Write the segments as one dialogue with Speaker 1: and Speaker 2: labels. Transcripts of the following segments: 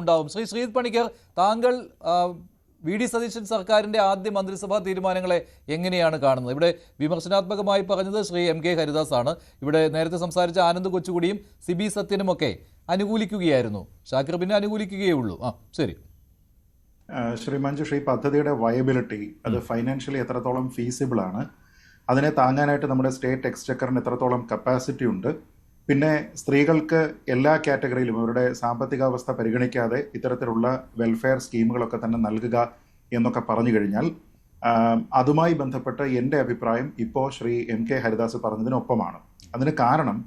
Speaker 1: ഉണ്ടാവും. ശ്രീ ശ്രീജിത് പണിക്കർ, താങ്കൾ V D Satheesan സർക്കാരിൻ്റെ ആദ്യ മന്ത്രിസഭാ തീരുമാനങ്ങളെ എങ്ങനെയാണ് കാണുന്നത്? ഇവിടെ വിമർശനാത്മകമായി പറഞ്ഞത് ശ്രീ എം കെ ഹരിദാസ് ആണ്. ഇവിടെ നേരത്തെ സംസാരിച്ച ആനന്ദ് കൊച്ചുകുടിയും സിബി സത്യനുമൊക്കെ അനുകൂലിക്കുകയായിരുന്നു. ഷാക്കിർ പിന്നെ അനുകൂലിക്കുകയേ ഉള്ളൂ. ശരി.
Speaker 2: ശ്രീ മഞ്ജുഷ്, ഈ പദ്ധതിയുടെ വയബിലിറ്റി അത് ഫൈനാൻഷ്യലി എത്രത്തോളം ഫീസിബിൾ ആണ്, അതിനെ താങ്ങാനായിട്ട് നമ്മുടെ സ്റ്റേറ്റ് എക്സ്ചക്കറിന് എത്രത്തോളം കപ്പാസിറ്റി ഉണ്ട്, പിന്നെ സ്ത്രീകൾക്ക് എല്ലാ കാറ്റഗറിയിലും അവരുടെ സാമ്പത്തികാവസ്ഥ പരിഗണിക്കാതെ ഇത്തരത്തിലുള്ള വെൽഫെയർ സ്കീമുകളൊക്കെ തന്നെ നൽകുക എന്നൊക്കെ പറഞ്ഞു കഴിഞ്ഞാൽ അതുമായി ബന്ധപ്പെട്ട് എൻ്റെ അഭിപ്രായം ഇപ്പോൾ ശ്രീ എം കെ ഹരിദാസ് പറഞ്ഞതിനൊപ്പമാണ്. അതിന് കാരണം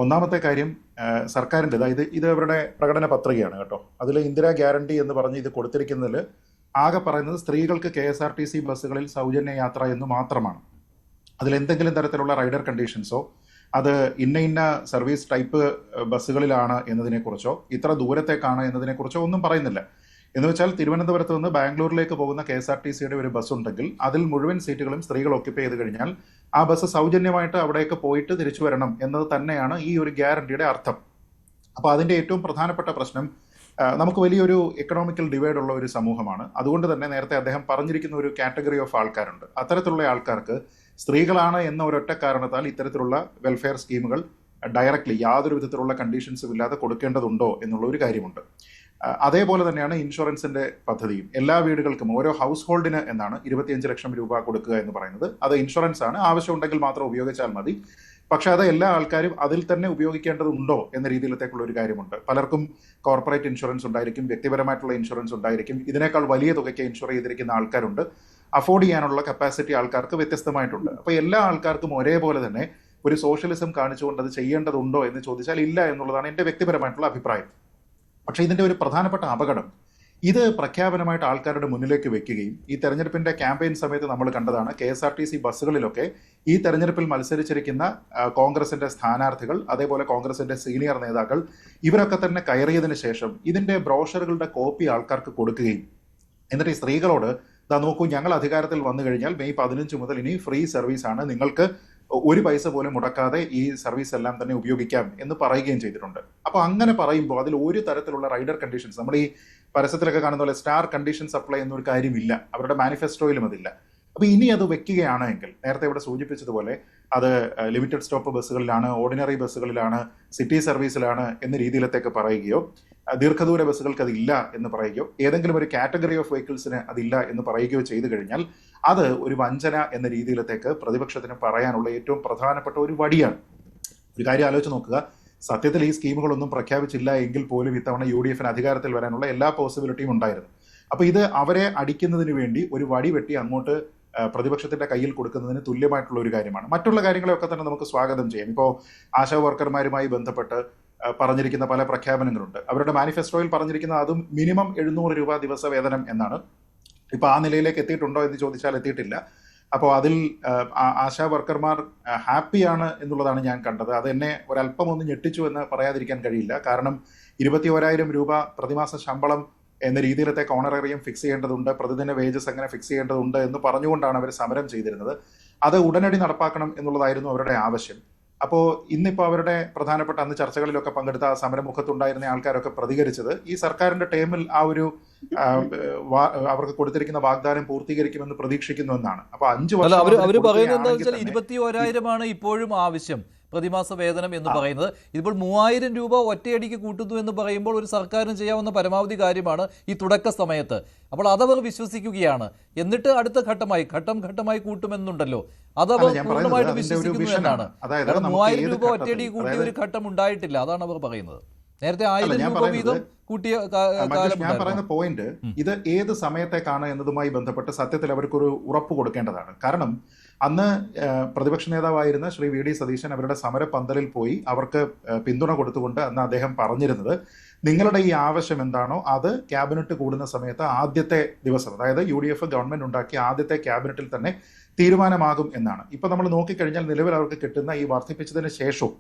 Speaker 2: ഒന്നാമത്തെ കാര്യം സർക്കാരിൻ്റെ ഇത് അവരുടെ പ്രകടന പത്രികയാണ് കേട്ടോ. അതിൽ ഇന്ദിരാ ഗ്യാരണ്ടി എന്ന് പറഞ്ഞ് ഇത് കൊടുത്തിരിക്കുന്നതിൽ ആകെ പറയുന്നത് സ്ത്രീകൾക്ക് KSRTC ബസ്സുകളിൽ സൗജന്യ യാത്ര എന്ന് മാത്രമാണ്. അതിലെന്തെങ്കിലും തരത്തിലുള്ള റൈഡർ കണ്ടീഷൻസോ അത് ഇന്ന സർവീസ് ടൈപ്പ് ബസ്സുകളിലാണ് എന്നതിനെക്കുറിച്ചോ ഇത്ര ദൂരത്തേക്കാണ് എന്നതിനെക്കുറിച്ചോ ഒന്നും പറയുന്നില്ല. എന്ന് വെച്ചാൽ തിരുവനന്തപുരത്ത് നിന്ന് ബാംഗ്ലൂരിലേക്ക് പോകുന്ന KSRTCയുടെ ഒരു ബസ് ഉണ്ടെങ്കിൽ അതിൽ മുഴുവൻ സീറ്റുകളും സ്ത്രീകൾ ഓക്യുപ്പൈ ചെയ്ത് കഴിഞ്ഞാൽ ആ ബസ് സൗജന്യമായിട്ട് അവിടേക്ക് പോയിട്ട് തിരിച്ചു വരണം എന്നത് തന്നെയാണ് ഈ ഒരു ഗ്യാരണ്ടിയുടെ അർത്ഥം. അപ്പോൾ അതിൻ്റെ ഏറ്റവും പ്രധാനപ്പെട്ട പ്രശ്നം, നമുക്ക് വലിയൊരു എക്കണോമിക്കൽ ഡിവൈഡ് ഉള്ള ഒരു സമൂഹമാണ്. അതുകൊണ്ട് തന്നെ നേരത്തെ അദ്ദേഹം പറഞ്ഞിരിക്കുന്ന ഒരു കാറ്റഗറി ഓഫ് ആൾക്കാരുണ്ട്. അത്തരത്തിലുള്ള ആൾക്കാർക്ക് സ്ത്രീകളാണ് എന്ന ഒരൊറ്റ കാരണത്താൽ ഇത്തരത്തിലുള്ള വെൽഫെയർ സ്കീമുകൾ ഡയറക്റ്റ്ലി യാതൊരു വിധത്തിലുള്ള കണ്ടീഷൻസും ഇല്ലാതെ കൊടുക്കേണ്ടതുണ്ടോ എന്നുള്ള ഒരു കാര്യമുണ്ട്. അതേപോലെ തന്നെയാണ് ഇൻഷുറൻസിന്റെ പദ്ധതിയും. എല്ലാ വീടുകൾക്കും ഓരോ ഹൗസ് ഹോൾഡിന് എന്നാണ് 25 ലക്ഷം രൂപ കൊടുക്കുക എന്ന് പറയുന്നത്. അത് ഇൻഷുറൻസ് ആണ്, ആവശ്യമുണ്ടെങ്കിൽ മാത്രം ഉപയോഗിച്ചാൽ മതി. പക്ഷെ അത് എല്ലാ ആൾക്കാരും അതിൽ തന്നെ ഉപയോഗിക്കേണ്ടതുണ്ടോ എന്ന രീതിയിലത്തേക്കുള്ള ഒരു കാര്യമുണ്ട്. പലർക്കും കോർപ്പറേറ്റ് ഇൻഷുറൻസ് ഉണ്ടായിരിക്കും, വ്യക്തിപരമായിട്ടുള്ള ഇൻഷുറൻസ് ഉണ്ടായിരിക്കും. ഇതിനേക്കാൾ വലിയ തുകയ്ക്ക് ഇൻഷുർ ചെയ്തിരിക്കുന്ന ആൾക്കാരുണ്ട്. അഫോർഡ് ചെയ്യാനുള്ള കപ്പാസിറ്റി ആൾക്കാർക്ക് വ്യത്യസ്തമായിട്ടുണ്ട്. അപ്പോൾ എല്ലാ ആൾക്കാർക്കും ഒരേപോലെ തന്നെ ഒരു സോഷ്യലിസം കാണിച്ചുകൊണ്ട് അത് ചെയ്യേണ്ടതുണ്ടോ എന്ന് ചോദിച്ചാൽ ഇല്ല എന്നുള്ളതാണ് എൻ്റെ വ്യക്തിപരമായിട്ടുള്ള അഭിപ്രായം. പക്ഷേ ഇതിൻ്റെ ഒരു പ്രധാനപ്പെട്ട അപകടം, ഇത് പ്രഖ്യാപനമായിട്ട് ആൾക്കാരുടെ മുന്നിലേക്ക് വെക്കുകയും ഈ തെരഞ്ഞെടുപ്പിന്റെ ക്യാമ്പയിൻ സമയത്ത് നമ്മൾ കണ്ടതാണ് KSRTC ബസ്സുകളിലൊക്കെ ഈ തെരഞ്ഞെടുപ്പിൽ മത്സരിച്ചിരിക്കുന്ന കോൺഗ്രസിന്റെ സ്ഥാനാർത്ഥികൾ, അതേപോലെ കോൺഗ്രസിന്റെ സീനിയർ നേതാക്കൾ ഇവരൊക്കെ തന്നെ കയറിയതിന് ശേഷം ഇതിന്റെ ബ്രോഷറുകളുടെ കോപ്പി ആൾക്കാർക്ക് കൊടുക്കുകയും എന്നിട്ട് ഈ സ്ത്രീകളോട് നോക്കൂ, ഞങ്ങൾ അധികാരത്തിൽ വന്നു കഴിഞ്ഞാൽ മെയ് 15 മുതൽ ഇനി ഫ്രീ സർവീസാണ്, നിങ്ങൾക്ക് ഒരു പൈസ പോലും മുടക്കാതെ ഈ സർവീസ് എല്ലാം തന്നെ ഉപയോഗിക്കാം എന്ന് പറയുകയും ചെയ്തിട്ടുണ്ട്. അപ്പോൾ അങ്ങനെ പറയുമ്പോൾ അതിൽ ഒരു തരത്തിലുള്ള റൈഡർ കണ്ടീഷൻസ്, നമ്മൾ ഈ പരസ്യത്തിലൊക്കെ കാണുന്ന പോലെ സ്റ്റാർ കണ്ടീഷൻ സപ്ലൈ എന്നൊരു കാര്യമില്ല, അവരുടെ മാനിഫെസ്റ്റോയിലും അതില്ല. അപ്പോൾ ഇനി അത് വെക്കുകയാണെങ്കിൽ നേരത്തെ ഇവിടെ സൂചിപ്പിച്ചതുപോലെ അത് ലിമിറ്റഡ് സ്റ്റോപ്പ് ബസ്സുകളിലാണ്, ഓർഡിനറി ബസ്സുകളിലാണ്, സിറ്റി സർവീസിലാണ് എന്ന രീതിയിലത്തേക്ക് പറയുകയോ, ദീർഘദൂര ബസ്സുകൾക്ക് അതില്ല എന്ന് പറയുകയോ, ഏതെങ്കിലും ഒരു കാറ്റഗറി ഓഫ് വെഹിക്കിൾസിന് അതില്ല എന്ന് പറയുകയോ ചെയ്തു കഴിഞ്ഞാൽ അത് ഒരു വഞ്ചന എന്ന രീതിയിലത്തേക്ക് പ്രതിപക്ഷത്തിന് പറയാനുള്ള ഏറ്റവും പ്രധാനപ്പെട്ട ഒരു വടിയാണ്. ഒരു കാര്യം ആലോചിച്ച് നോക്കുക, സത്യത്തിൽ ഈ സ്കീമുകളൊന്നും പ്രഖ്യാപിച്ചില്ല എങ്കിൽ പോലും ഇത്തവണ UDF അധികാരത്തിൽ വരാനുള്ള എല്ലാ പോസിബിലിറ്റിയും ഉണ്ടായിരുന്നു. അപ്പോൾ ഇത് അവരെ അടിക്കുന്നതിന് വേണ്ടി ഒരു വടി വെട്ടി അങ്ങോട്ട് പ്രതിപക്ഷത്തിന്റെ കയ്യിൽ കൊടുക്കുന്നതിന് തുല്യമായിട്ടുള്ള ഒരു കാര്യമാണ്. മറ്റുള്ള കാര്യങ്ങളെയൊക്കെ തന്നെ നമുക്ക് സ്വാഗതം ചെയ്യാം. ഇപ്പോൾ ആശാ വർക്കർമാരുമായി ബന്ധപ്പെട്ട് പറഞ്ഞിരിക്കുന്ന പല പ്രഖ്യാപനങ്ങളുണ്ട്. അവരുടെ മാനിഫെസ്റ്റോയിൽ പറഞ്ഞിരിക്കുന്ന അതും മിനിമം 700 രൂപ ദിവസ വേതനം എന്നാണ്. ഇപ്പോൾ ആ നിലയിലേക്ക് എത്തിയിട്ടുണ്ടോ എന്ന് ചോദിച്ചാൽ എത്തിയിട്ടില്ല. അപ്പോൾ അതിൽ ആശാ വർക്കർമാർ ഹാപ്പിയാണ് എന്നുള്ളതാണ് ഞാൻ കണ്ടത്. അത് എന്നെ ഒരല്പം ഒന്ന് ഞെട്ടിച്ചു എന്ന് പറയാതിരിക്കാൻ കഴിയില്ല. കാരണം 21,000 രൂപ പ്രതിമാസ ശമ്പളം എന്ന രീതിയിലത്തേക്ക് ഓണറേറിയം ഫിക്സ് ചെയ്യേണ്ടതുണ്ട്, പ്രതിദിന വേജസ് അങ്ങനെ ഫിക്സ് ചെയ്യേണ്ടതുണ്ട് എന്ന് പറഞ്ഞുകൊണ്ടാണ് അവർ സമരം ചെയ്തിരുന്നത്. അത് ഉടനടി നടപ്പാക്കണം എന്നുള്ളതായിരുന്നു അവരുടെ ആവശ്യം. അപ്പോൾ ഇന്നിപ്പോൾ അവരുടെ പ്രധാനപ്പെട്ട അന്ന് ചർച്ചകളിലൊക്കെ പങ്കെടുത്ത സമരമുഖത്തുണ്ടായിരുന്ന ആൾക്കാരൊക്കെ പ്രതികരിച്ചത് ഈ സർക്കാരിന്റെ ടേമിൽ ആ ഒരു അവർക്ക് കൊടുത്തിരിക്കുന്ന വാഗ്ദാനം പൂർത്തീകരിക്കുമെന്ന് പ്രതീക്ഷിക്കുന്നു എന്നാണ്. അപ്പൊ 5 വർഷം
Speaker 1: അവർ പറയുന്നത് 21,000 ഇപ്പോഴും ആവശ്യം പ്രതിമാസ വേതനം എന്ന് പറയുന്നത്. ഇതിപ്പോൾ 3,000 രൂപ ഒറ്റയടിക്ക് കൂട്ടുന്നു എന്ന് പറയുമ്പോൾ ഒരു സർക്കാരിന് ചെയ്യാവുന്ന പരമാവധി കാര്യമാണ് ഈ തുടക്ക സമയത്ത്. അപ്പോൾ അതവർ വിശ്വസിക്കുകയാണ്. എന്നിട്ട് അടുത്ത ഘട്ടം ഘട്ടമായി കൂട്ടുമെന്നുണ്ടല്ലോ, അതവർ പൂർണ്ണമായിട്ട് വിശ്വസിക്കുന്നു എന്നാണ്. 3,000 രൂപ ഒറ്റയടി കൂട്ടിയ ഒരു ഘട്ടം ഉണ്ടായിട്ടില്ല, അതാണ് അവർ പറയുന്നത്. നേരത്തെ 1,000 രൂപ വീതം കൂട്ടിയ
Speaker 2: ഞാൻ പറയുന്ന പോയിന്റ്, ഇത് ഏത് സമയത്തേക്കാണ് എന്നതുമായി ബന്ധപ്പെട്ട് സത്യത്തിൽ അവർക്കൊരു ഉറപ്പ് കൊടുക്കേണ്ടതാണ്. കാരണം അന്ന് പ്രതിപക്ഷ നേതാവായിരുന്ന ശ്രീ വി ഡി സതീശൻ അവരുടെ സമരപന്തലിൽ പോയി അവർക്ക് പിന്തുണ കൊടുത്തുകൊണ്ട് അന്ന് അദ്ദേഹം പറഞ്ഞിരുന്നത്, നിങ്ങളുടെ ഈ ആവശ്യം എന്താണോ അത് ക്യാബിനറ്റ് കൂടുന്ന സമയത്ത് ആദ്യത്തെ ദിവസം, അതായത് UDF ഗവൺമെന്റ് ഉണ്ടാക്കിയ ആദ്യത്തെ ക്യാബിനറ്റിൽ തന്നെ തീരുമാനമാകും എന്നാണ്. ഇപ്പൊ നമ്മൾ നോക്കിക്കഴിഞ്ഞാൽ നിലവിൽ അവർക്ക് കിട്ടുന്ന ഈ വർദ്ധിപ്പിച്ചതിന് ശേഷവും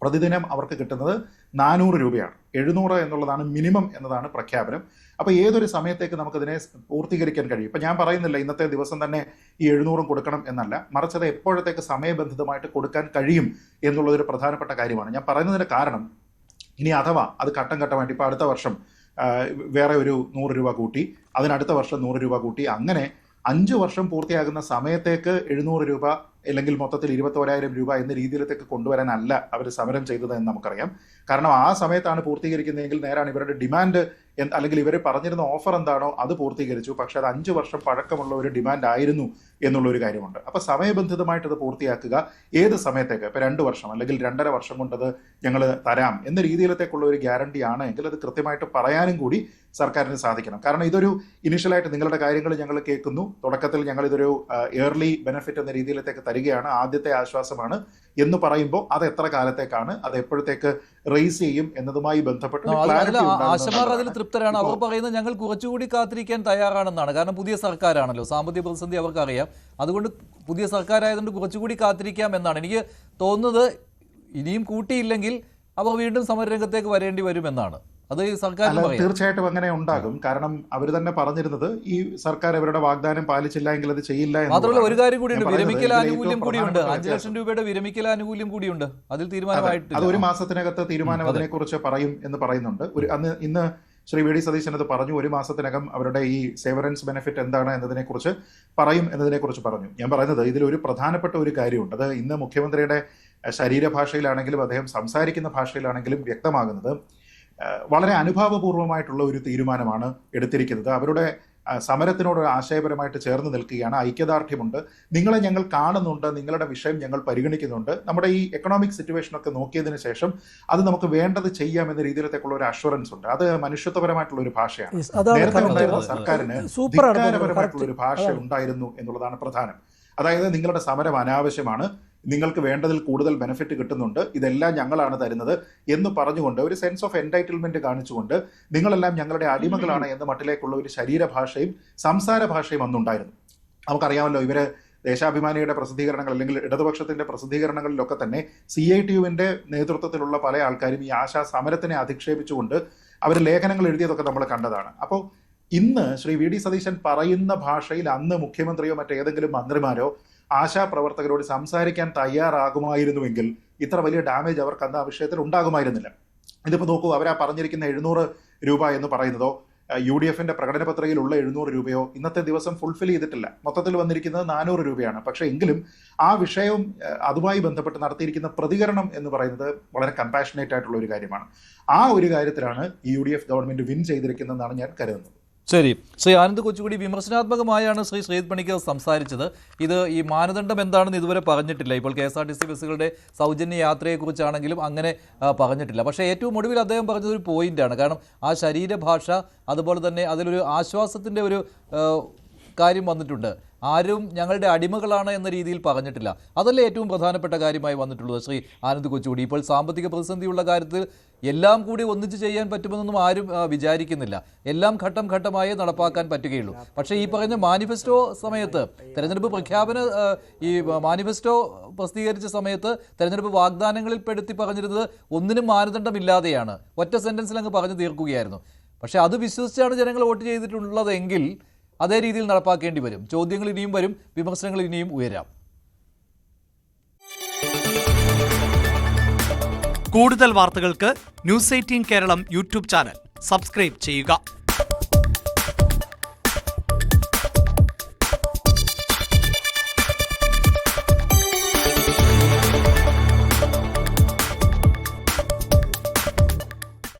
Speaker 2: പ്രതിദിനം അവർക്ക് കിട്ടുന്നത് 400 രൂപയാണ്. 700 എന്നുള്ളതാണ് മിനിമം എന്നതാണ് പ്രഖ്യാപനം. അപ്പോൾ ഏതൊരു സമയത്തേക്ക് നമുക്കതിനെ പൂർത്തീകരിക്കാൻ കഴിയും. ഇപ്പം ഞാൻ പറയുന്നില്ല ഇന്നത്തെ ദിവസം തന്നെ ഈ 700 കൊടുക്കണം എന്നല്ല, മറിച്ച് അത് എപ്പോഴത്തേക്ക് സമയബന്ധിതമായിട്ട് കൊടുക്കാൻ കഴിയും എന്നുള്ളതൊരു പ്രധാനപ്പെട്ട കാര്യമാണ്. ഞാൻ പറയുന്നതിന് കാരണം, ഇനി അഥവാ അത് ഘട്ടം ഘട്ടമായിട്ട് ഇപ്പോൾ അടുത്ത വർഷം വേറെ ഒരു 100 രൂപ കൂട്ടി, അതിനടുത്ത വർഷം 100 രൂപ കൂട്ടി, അങ്ങനെ 5 വർഷം പൂർത്തിയാകുന്ന സമയത്തേക്ക് 700 രൂപ അല്ലെങ്കിൽ മൊത്തത്തിൽ 21,000 രൂപ എന്ന രീതിയിലേക്ക് കൊണ്ടുവരാനല്ല അവർ സമരം ചെയ്തത് എന്ന് നമുക്കറിയാം. കാരണം ആ സമയത്താണ് പൂർത്തീകരിക്കുന്നതെങ്കിൽ നേരാണ് ഇവരുടെ ഡിമാൻഡ് അല്ലെങ്കിൽ ഇവർ പറഞ്ഞിരുന്ന ഓഫർ എന്താണോ അത് പൂർത്തീകരിച്ചു. പക്ഷെ അത് 5 വർഷം പഴക്കമുള്ള ഒരു ഡിമാൻഡ് ആയിരുന്നു എന്നുള്ളൊരു കാര്യമുണ്ട്. അപ്പോൾ സമയബന്ധിതമായിട്ട് അത് പൂർത്തിയാക്കുക. ഏത് സമയത്തേക്ക്, ഇപ്പോൾ 2 വർഷം അല്ലെങ്കിൽ 2.5 വർഷം കൊണ്ടത് ഞങ്ങൾ തരാം എന്ന രീതിയിലത്തേക്കുള്ള ഒരു ഗ്യാരണ്ടി ആണ് എങ്കിൽ അത് കൃത്യമായിട്ട് പറയാനും കൂടി സർക്കാരിന് സാധിക്കണം. കാരണം ഇതൊരു ഇനിഷ്യലായിട്ട് നിങ്ങളുടെ കാര്യങ്ങൾ ഞങ്ങൾ കേൾക്കുന്നു, തുടക്കത്തിൽ ഞങ്ങൾ ഇതൊരു ഇയർലി ബെനിഫിറ്റ് എന്ന രീതിയിലത്തേക്ക് തരികയാണ്, ആദ്യത്തെ ആശ്വാസമാണ് എന്ന് പറയുമ്പോൾ അത് എത്ര കാലത്തേക്കാണ്, അത് എപ്പോഴത്തേക്ക് റേസ് ചെയ്യും എന്നതുമായി ബന്ധപ്പെട്ട്
Speaker 1: ആശമാർ അതിൽ തൃപ്തരാണ്. അവർ പറയുന്നത് ഞങ്ങൾ കുറച്ചുകൂടി കാത്തിരിക്കാൻ തയ്യാറാണെന്നാണ്. കാരണം പുതിയ സർക്കാരാണല്ലോ, സാമ്പത്തിക പ്രതിസന്ധി അവർക്കറിയാം. അതുകൊണ്ട് പുതിയ സർക്കാരായതുകൊണ്ട് കുറച്ചുകൂടി കാത്തിരിക്കാം എന്നാണ് എനിക്ക് തോന്നുന്നത്. ഇനിയും കൂട്ടിയില്ലെങ്കിൽ അവർ വീണ്ടും സമരരംഗത്തേക്ക് വരേണ്ടി വരുമെന്നാണ്. അത് സർക്കാർ
Speaker 2: തീർച്ചയായിട്ടും അങ്ങനെ ഉണ്ടാകും. കാരണം അവർ തന്നെ പറഞ്ഞിരുന്നത് ഈ സർക്കാർ അവരുടെ വാഗ്ദാനം പാലിച്ചില്ല എങ്കിൽ അത് ചെയ്യില്ല.
Speaker 1: മാത്രമല്ല ഒരു കാര്യം കൂടിയുണ്ട്, വിരമിക്കൽ ആനുകൂല്യം കൂടിയുണ്ട്. 5 ലക്ഷം രൂപയുടെ വിരമിക്കൽ ആനുകൂല്യം കൂടിയുണ്ട്. അതിൽ തീരുമാനമായിട്ടില്ല.
Speaker 2: അത് 1 മാസത്തിനകത്ത് തീരുമാനം അതിനെക്കുറിച്ച് പറയും എന്ന് പറയുന്നുണ്ട്. ഇന്ന് ശ്രീ വി ഡി സതീശൻ അത് പറഞ്ഞു. 1 മാസത്തിനകം അവരുടെ ഈ സേവറൻസ് ബെനിഫിറ്റ് എന്താണ് എന്നതിനെക്കുറിച്ച് പറയും എന്നതിനെക്കുറിച്ച് പറഞ്ഞു. ഞാൻ പറയുന്നത് ഇതിലൊരു പ്രധാനപ്പെട്ട ഒരു കാര്യമുണ്ട്. അത് ഇന്ന് മുഖ്യമന്ത്രിയുടെ ശരീരഭാഷയിലാണെങ്കിലും അദ്ദേഹം സംസാരിക്കുന്ന ഭാഷയിലാണെങ്കിലും വ്യക്തമാകുന്നത് വളരെ അനുഭാവപൂർവമായിട്ടുള്ള ഒരു തീരുമാനമാണ് എടുത്തിരിക്കുന്നത്. അവരുടെ സമരത്തിനോട് ആശയപരമായിട്ട് ചേർന്ന് നിൽക്കുകയാണ്, ഐക്യദാർഢ്യമുണ്ട്, നിങ്ങളെ ഞങ്ങൾ കാണുന്നുണ്ട്, നിങ്ങളുടെ വിഷയം ഞങ്ങൾ പരിഗണിക്കുന്നുണ്ട്, നമ്മുടെ ഈ എക്കണോമിക് സിറ്റുവേഷനൊക്കെ നോക്കിയതിന് ശേഷം അത് നമുക്ക് വേണ്ടത് ചെയ്യാം എന്ന രീതിയിലത്തേക്കുള്ള ഒരു അഷുറൻസ് ഉണ്ട്. അത് മനുഷ്യത്വപരമായിട്ടുള്ള ഒരു ഭാഷയാണ്. നേരത്തെ ഉണ്ടായിരുന്ന സർക്കാരിന് ധിക്കാരപരമായിട്ടുള്ള ഒരു ഭാഷ ഉണ്ടായിരുന്നു എന്നുള്ളതാണ് പ്രധാനം. അതായത് നിങ്ങളുടെ സമരം അനാവശ്യമാണ്, നിങ്ങൾക്ക് വേണ്ടതിൽ കൂടുതൽ ബെനിഫിറ്റ് കിട്ടുന്നുണ്ട്, ഇതെല്ലാം ഞങ്ങളാണ് തരുന്നത് എന്ന് പറഞ്ഞുകൊണ്ട് ഒരു സെൻസ് ഓഫ് എൻടൈറ്റിൽമെന്റ് കാണിച്ചുകൊണ്ട് നിങ്ങളെല്ലാം ഞങ്ങളുടെ അടിമകളാണ് എന്ന മട്ടിലേക്കുള്ള ഒരു ശരീരഭാഷയും സംസാര ഭാഷയും അന്നുണ്ടായിരുന്നു. നമുക്കറിയാമല്ലോ, ഇവര് ദേശാഭിമാനിയുടെ പ്രസിദ്ധീകരണങ്ങൾ അല്ലെങ്കിൽ ഇടതുപക്ഷത്തിന്റെ പ്രസിദ്ധീകരണങ്ങളിലൊക്കെ തന്നെ CITUവിന്റെ നേതൃത്വത്തിലുള്ള പല ആൾക്കാരും ഈ ആശാ സമരത്തിനെ അധിക്ഷേപിച്ചുകൊണ്ട് അവർ ലേഖനങ്ങൾ എഴുതിയതൊക്കെ നമ്മൾ കണ്ടതാണ്. അപ്പോൾ ഇന്ന് ശ്രീ വി ഡി സതീശൻ പറയുന്ന ഭാഷയിൽ അന്ന് മുഖ്യമന്ത്രിയോ മറ്റേതെങ്കിലും മന്ത്രിമാരോ ആശാപ്രവർത്തകരോട് സംസാരിക്കാൻ തയ്യാറാകുമായിരുന്നുവെങ്കിൽ ഇത്ര വലിയ ഡാമേജ് അവർക്ക് അന്ന് ആ വിഷയത്തിൽ ഉണ്ടാകുമായിരുന്നില്ല. ഇതിപ്പോൾ നോക്കൂ, അവരാ പറഞ്ഞിരിക്കുന്ന 700 രൂപ എന്ന് പറയുന്നതോ UDFന്റെ പ്രകടന പത്രികയിലുള്ള 700 രൂപയോ ഇന്നത്തെ ദിവസം ഫുൾഫിൽ ചെയ്തിട്ടില്ല. മൊത്തത്തിൽ വന്നിരിക്കുന്നത് 400 രൂപയാണ്. പക്ഷേ എങ്കിലും ആ വിഷയവും അതുമായി ബന്ധപ്പെട്ട് നടത്തിയിരിക്കുന്ന പ്രതികരണം എന്ന് പറയുന്നത് വളരെ കമ്പാഷനേറ്റ് ആയിട്ടുള്ള ഒരു കാര്യമാണ്. ആ ഒരു കാര്യത്തിലാണ് ഈ UDF ഗവൺമെന്റ് വിൻ ചെയ്തിരിക്കുന്നതെന്നാണ് ഞാൻ കരുതുന്നത്.
Speaker 1: ശരി, ശ്രീ ആനന്ദ് കൊച്ചുകൂടി വിമർശനാത്മകമായാണ് ശ്രീ ശ്രീജിത് പണിക്കർ സംസാരിച്ചത്. ഇത് ഈ മാനദണ്ഡം എന്താണെന്ന് ഇതുവരെ പറഞ്ഞിട്ടില്ല. ഇപ്പോൾ KSRTC ബസ്സുകളുടെ സൗജന്യ യാത്രയെക്കുറിച്ചാണെങ്കിലും അങ്ങനെ പറഞ്ഞിട്ടില്ല. പക്ഷേ ഏറ്റവും ഒടുവിൽ അദ്ദേഹം പറഞ്ഞതൊരു പോയിന്റാണ്. കാരണം ആ ശരീരഭാഷ, അതുപോലെ തന്നെ അതിലൊരു ആശ്വാസത്തിൻ്റെ ഒരു കാര്യം വന്നിട്ടുണ്ട്. ആരും ഞങ്ങളുടെ അടിമകളാണ് എന്ന രീതിയിൽ പറഞ്ഞിട്ടില്ല. അതല്ലേ ഏറ്റവും പ്രധാനപ്പെട്ട കാര്യമായി വന്നിട്ടുള്ളത് ശ്രീ ആനന്ദ് കൊച്ചുകൂടി. ഇപ്പോൾ സാമ്പത്തിക പ്രതിസന്ധിയുള്ള കാര്യത്തിൽ എല്ലാം കൂടി ഒന്നിച്ച് ചെയ്യാൻ പറ്റുമെന്നൊന്നും ആരും വിചാരിക്കുന്നില്ല. എല്ലാം ഘട്ടം ഘട്ടമായി നടപ്പാക്കാൻ പറ്റുകയുള്ളൂ. പക്ഷേ ഈ പറഞ്ഞ മാനിഫെസ്റ്റോ സമയത്ത്, തെരഞ്ഞെടുപ്പ് ഈ മാനിഫെസ്റ്റോ പ്രസിദ്ധീകരിച്ച സമയത്ത് തെരഞ്ഞെടുപ്പ് വാഗ്ദാനങ്ങളിൽ പെടുത്തി പറഞ്ഞിരുന്നത് ഒന്നിനും മാനദണ്ഡമില്ലാതെയാണ്. ഒറ്റ സെന്റൻസിൽ അങ്ങ് പറഞ്ഞു തീർക്കുകയായിരുന്നു. പക്ഷേ അത് വിശ്വസിച്ചാണ് ജനങ്ങൾ വോട്ട് ചെയ്തിട്ടുള്ളതെങ്കിൽ അതേ രീതിയിൽ നടപ്പാക്കേണ്ടി വരും. ചോദ്യങ്ങൾ ഇനിയും വരും, വിമർശനങ്ങൾ ഇനിയും ഉയരാം.
Speaker 3: കൂടുതൽ വാർത്തകൾക്ക് News 18 Keralam YouTube channel subscribe ചെയ്യുക.